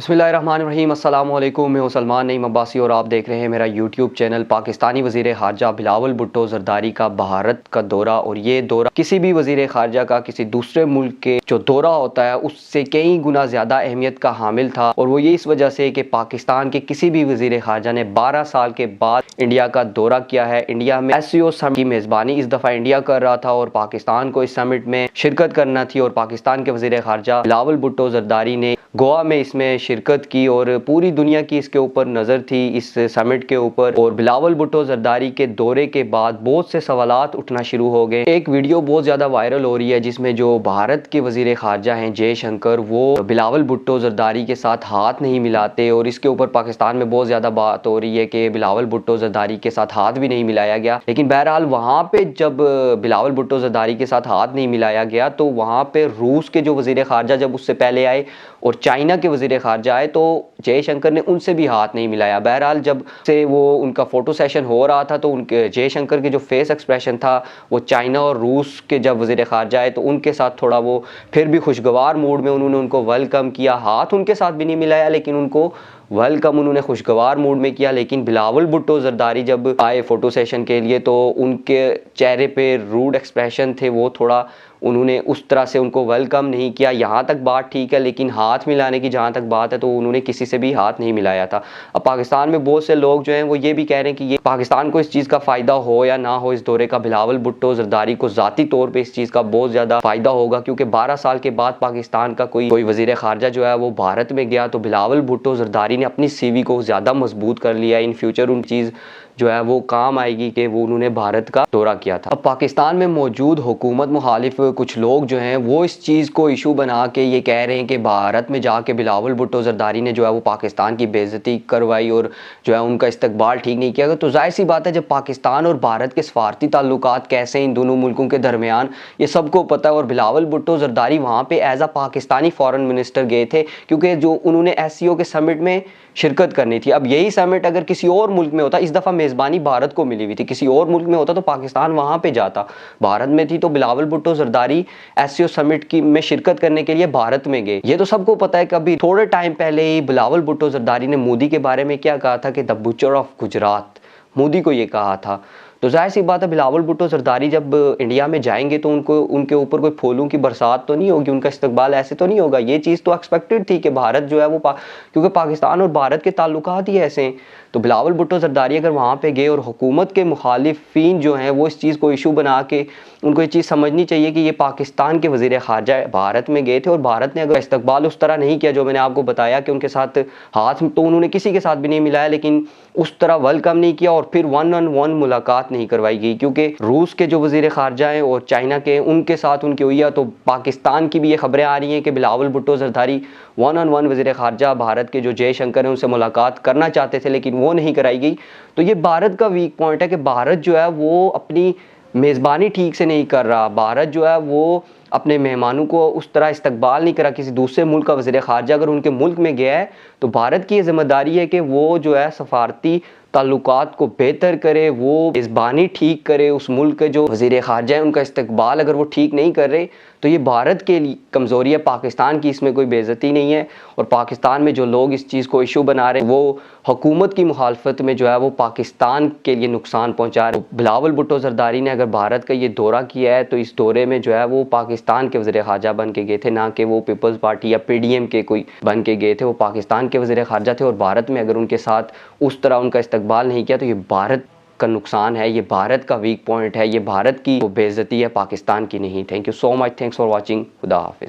बिस्मिल्लाहिर्रहमानिर्रहीम अस्सलामुअलैकुम। मैं हूं सलमान नईम अब्बासी और आप देख रहे हैं मेरा यूट्यूब चैनल। पाकिस्तानी वज़ीर ख़ारजा बिलावल भुट्टो ज़रदारी का भारत का दौरा, और ये दौरा किसी भी वज़ीर ख़ारजा का किसी दूसरे मुल्क के जो दौरा होता है उससे कई गुना ज़्यादा अहमियत का हामिल था। और वो ये इस वजह से कि पाकिस्तान के किसी भी वज़ीर ख़ारजा ने 12 साल के बाद इंडिया का दौरा किया है। इंडिया में SCO समिट की मेज़बानी इस दफ़ा इंडिया कर रहा था और पाकिस्तान को इस समिट में शिरकत करना थी। और पाकिस्तान के वज़ीर ख़ारजा बिलावल भुट्टो ज़रदारी ने गोवा में इसमें शिरकत की और पूरी दुनिया की इसके ऊपर नज़र थी, इस समिट के ऊपर। और बिलावल भुट्टो ज़रदारी के दौरे के बाद बहुत से सवालात उठना शुरू हो गए। एक वीडियो बहुत ज़्यादा वायरल हो रही है जिसमें जो भारत के वज़ीर ख़ारजा हैं जयशंकर, वो बिलावल भुट्टो ज़रदारी के साथ हाथ नहीं मिलाते। और इसके ऊपर पाकिस्तान में बहुत ज़्यादा बात हो रही है कि बिलावल भुट्टो ज़रदारी के साथ हाथ भी नहीं मिलाया गया। लेकिन बहरहाल वहाँ पे जब बिलावल भुट्टो ज़रदारी के साथ हाथ नहीं मिलाया गया तो वहाँ पे रूस के जो वज़ीर ख़ारजा जब उससे पहले आए और चाइना के वज़ीर ख़ारजा आए तो जयशंकर ने उनसे भी हाथ नहीं मिलाया। बहरहाल जब से वो उनका फ़ोटो सेशन हो रहा था तो उनके जयशंकर के जो फेस एक्सप्रेशन था वो चाइना और रूस के जब वज़ीर ख़ारजा आए तो उनके साथ थोड़ा वो फिर भी खुशगवार मूड में उन्होंने उनको वेलकम किया। हाथ उनके साथ भी नहीं मिलाया लेकिन उनको वेलकम उन्होंने खुशगवार मूड में किया। लेकिन बिलावल भुट्टो ज़रदारी जब आए फ़ोटो सेशन के लिए तो उनके चेहरे पे रूड एक्सप्रेशन थे, वो थोड़ा उन्होंने उस तरह से उनको वेलकम नहीं किया। यहाँ तक बात ठीक है, लेकिन हाथ मिलाने की जहाँ तक बात है तो उन्होंने किसी से भी हाथ नहीं मिलाया था। अब पाकिस्तान में बहुत से लोग जो हैं वो ये भी कह रहे हैं कि ये पाकिस्तान को इस चीज़ का फ़ायदा हो या ना हो, इस दौरे का बिलावल भुट्टो ज़रदारी को ज़ाती तौर पर इस चीज़ का बहुत ज़्यादा फ़ायदा होगा, क्योंकि 12 साल के बाद पाकिस्तान का कोई वज़ीर ख़ारजा जो है वो भारत में गया तो बिलावल भुट्टो ज़रदारी ने अपनी CV को ज़्यादा मजबूत कर लिया। इन फ्यूचर उन चीज़ जो है वो काम आएगी कि वो उन्होंने भारत का दौरा किया था। अब पाकिस्तान में मौजूद हुकूमत मुखालिफ कुछ लोग जो हैं वो इस चीज़ को इशू बना के ये कह रहे हैं कि भारत में जाके बिलावल भुट्टो ज़रदारी ने जो है वो पाकिस्तान की बेइज्जती करवाई और जो है उनका इस्तकबाल ठीक नहीं किया। तो जाहिर सी बात है जब पाकिस्तान और भारत के सफारती ताल्लुकात कैसे हैं इन दोनों मुल्कों के दरमियान ये सबको पता है। और बिलावल भुट्टो ज़रदारी वहाँ पर as a Pakistani foreign minister गए थे क्योंकि जो उन्होंने SCO के समिट में शिरकत करनी थी। अब यही समिट अगर किसी और मुल्क में होता, इस दफ़ा मेज़बानी भारत को मिली हुई थी, किसी और मुल्क में होता तो पाकिस्तान वहाँ पे जाता। भारत में थी तो बिलावल भुट्टो ज़रदारी SCO समिट की में शिरकत करने के लिए भारत में गए। ये तो सबको पता है। कभी थोड़े टाइम पहले ही बिलावल भुट्टो ज़रदारी ने मोदी के बारे में क्या कहा था कि the butcher of Gujarat, Modi को ये कहा था। तो जाहिर सी बात है बिलावल भुट्टो ज़रदारी जब इंडिया में जाएंगे तो उनके ऊपर कोई फूलों की बरसात तो नहीं होगी, उनका इस्तकबाल ऐसे तो नहीं होगा। ये चीज़ तो एक्सपेक्टेड थी कि भारत जो है वो क्योंकि पाकिस्तान और भारत के ताल्लुकात ही ऐसे हैं। तो बिलावल भुट्टो ज़रदारी अगर वहाँ पे गए और हुकूमत के मुखालिफिन जो हैं वो इस चीज़ को इशू बना के, उनको ये चीज़ समझनी चाहिए कि ये पाकिस्तान के वज़ीर ख़ारजा भारत में गए थे और भारत ने अगर इस्तकबाल उस तरह नहीं किया जो मैंने आपको बताया कि उनके साथ हाथ तो उन्होंने किसी के साथ भी नहीं मिलाया, लेकिन उस तरह वेलकम नहीं किया और फिर 1-on-1 मुलाकात नहीं करवाई गई। क्योंकि रूस के जो वज़ीर ख़ारजा हैं और चाइना के उनके साथ उनकी हुई है, तो पाकिस्तान की भी ये खबरें आ रही हैं कि बिलावल भुट्टो ज़रदारी 1-on-1 वज़ीर ख़ारजा भारत के जो जयशंकर हैं उनसे मुलाकात करना चाहते थे लेकिन वो नहीं कराई गई। तो ये भारत का वीक पॉइंट है कि भारत जो है वो अपनी मेज़बानी ठीक से नहीं कर रहा। भारत जो है वो अपने मेहमानों को उस तरह इस्तकबाल नहीं करा। किसी दूसरे मुल्क का वज़ीर ख़ारजा अगर उनके मुल्क में गया है तो भारत की ये ज़िम्मेदारी है कि वो जो है सफारती ताल्लुकात को बेहतर करे, वो मेज़बानी ठीक करे। उस मुल्क के जो वज़ीर ख़ारजा है उनका इस्तकबाल अगर वो ठीक नहीं कर रहे तो ये भारत के लिए कमज़ोरी है, पाकिस्तान की इसमें कोई बेइज्जती नहीं है। और पाकिस्तान में जो लोग इस चीज़ को इशू बना रहे हैं वो हुकूमत की मुखालफत में जो है वो पाकिस्तान के लिए नुकसान पहुँचा रहे हैं। बिलावल भुट्टो ज़रदारी ने अगर भारत का ये दौरा किया है तो इस दौरे में जो है वो पाकिस्तान के वज़ीर ख़ारजा बन के गए थे, ना कि वो पीपल्स पार्टी या PDM के कोई बन के गए थे। वो पाकिस्तान के वज़ीर ख़ारजा थे और भारत में अगर उनके साथ उस तरह उनका इस्तकबाल नहीं किया तो ये भारत का नुकसान है, ये भारत का वीक पॉइंट है, ये भारत की बेइज्जती है, पाकिस्तान की नहीं। Thank you so much, thanks for watching. खुदा हाफिज़।